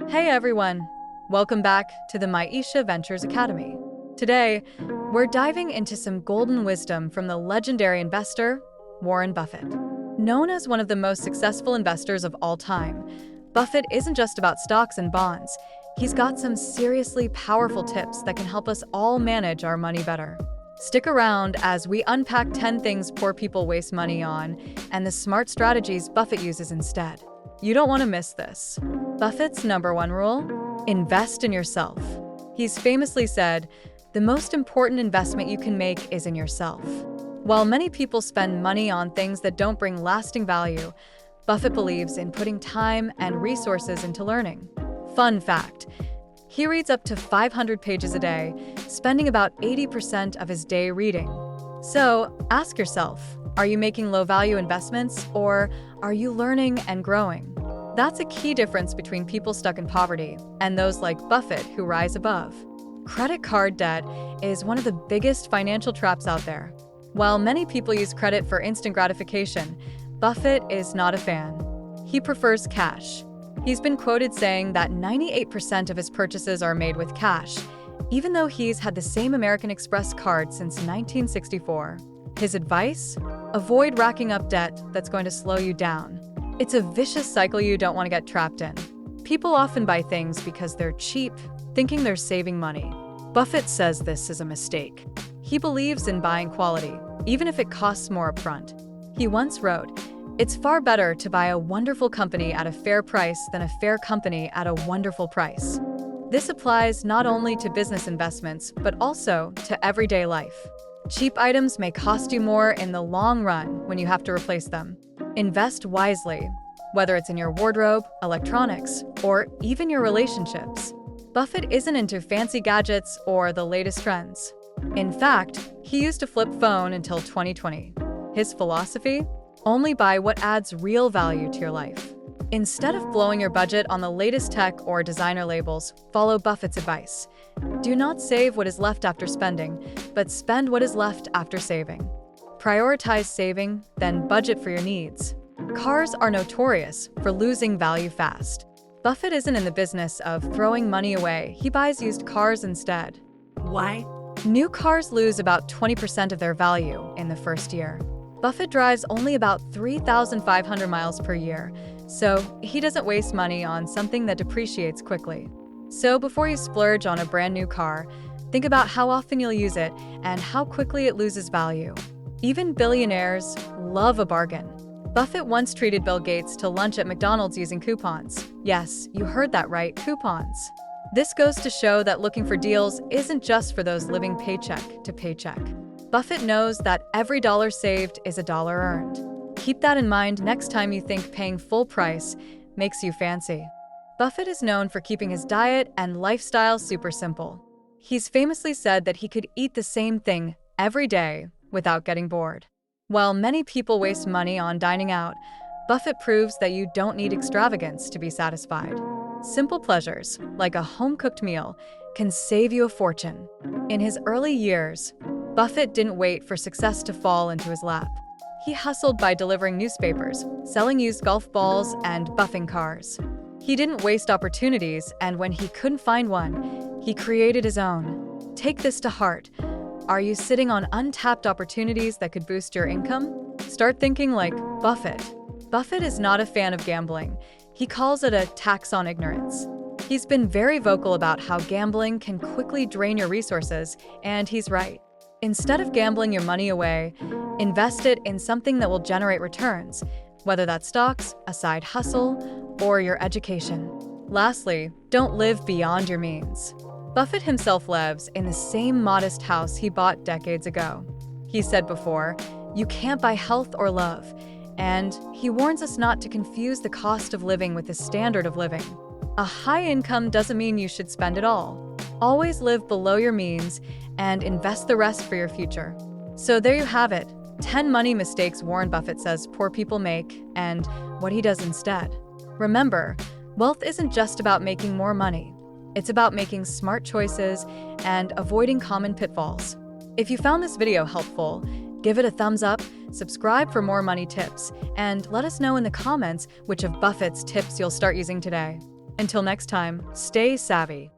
Hey everyone! Welcome back to the Maisha Ventures Academy. Today, we're diving into some golden wisdom from the legendary investor, Warren Buffett. Known as one of the most successful investors of all time, Buffett isn't just about stocks and bonds. He's got some seriously powerful tips that can help us all manage our money better. Stick around as we unpack 10 things poor people waste money on and the smart strategies Buffett uses instead. You don't want to miss this. Buffett's number one rule: invest in yourself. He's famously said, "The most important investment you can make is in yourself." While many people spend money on things that don't bring lasting value, Buffett believes in putting time and resources into learning. Fun fact: he reads up to 500 pages a day, spending about 80% of his day reading. So, ask yourself, are you making low-value investments, or are you learning and growing? That's a key difference between people stuck in poverty and those like Buffett who rise above. Credit card debt is one of the biggest financial traps out there. While many people use credit for instant gratification, Buffett is not a fan. He prefers cash. He's been quoted saying that 98% of his purchases are made with cash, even though he's had the same American Express card since 1964. His advice? Avoid racking up debt that's going to slow you down. It's a vicious cycle you don't want to get trapped in. People often buy things because they're cheap, thinking they're saving money. Buffett says this is a mistake. He believes in buying quality, even if it costs more upfront. He once wrote, "It's far better to buy a wonderful company at a fair price than a fair company at a wonderful price." This applies not only to business investments, but also to everyday life. Cheap items may cost you more in the long run when you have to replace them. Invest wisely, whether it's in your wardrobe, electronics, or even your relationships. Buffett isn't into fancy gadgets or the latest trends. In fact, he used a flip phone until 2020. His philosophy? Only buy what adds real value to your life. Instead of blowing your budget on the latest tech or designer labels, follow Buffett's advice. Do not save what is left after spending, but spend what is left after saving. Prioritize saving, then budget for your needs. Cars are notorious for losing value fast. Buffett isn't in the business of throwing money away. He buys used cars instead. Why? New cars lose about 20% of their value in the first year. Buffett drives only about 3,500 miles per year, so he doesn't waste money on something that depreciates quickly. So before you splurge on a brand new car, think about how often you'll use it and how quickly it loses value. Even billionaires love a bargain. Buffett once treated Bill Gates to lunch at McDonald's using coupons. Yes, you heard that right, coupons. This goes to show that looking for deals isn't just for those living paycheck to paycheck. Buffett knows that every dollar saved is a dollar earned. Keep that in mind next time you think paying full price makes you fancy. Buffett is known for keeping his diet and lifestyle super simple. He's famously said that he could eat the same thing every day without getting bored. While many people waste money on dining out, Buffett proves that you don't need extravagance to be satisfied. Simple pleasures, like a home-cooked meal, can save you a fortune. In his early years, Buffett didn't wait for success to fall into his lap. He hustled by delivering newspapers, selling used golf balls, and buffing cars. He didn't waste opportunities, and when he couldn't find one, he created his own. Take this to heart. Are you sitting on untapped opportunities that could boost your income? Start thinking like Buffett. Buffett is not a fan of gambling. He calls it a tax on ignorance. He's been very vocal about how gambling can quickly drain your resources, and he's right. Instead of gambling your money away, invest it in something that will generate returns, whether that's stocks, a side hustle, or your education. Lastly, don't live beyond your means. Buffett himself lives in the same modest house he bought decades ago. He said before, "You can't buy health or love," and he warns us not to confuse the cost of living with the standard of living. A high income doesn't mean you should spend it all. Always live below your means and invest the rest for your future. So there you have it, 10 money mistakes Warren Buffett says poor people make and what he does instead. Remember, wealth isn't just about making more money. It's about making smart choices and avoiding common pitfalls. If you found this video helpful, give it a thumbs up, subscribe for more money tips, and let us know in the comments which of Buffett's tips you'll start using today. Until next time, stay savvy.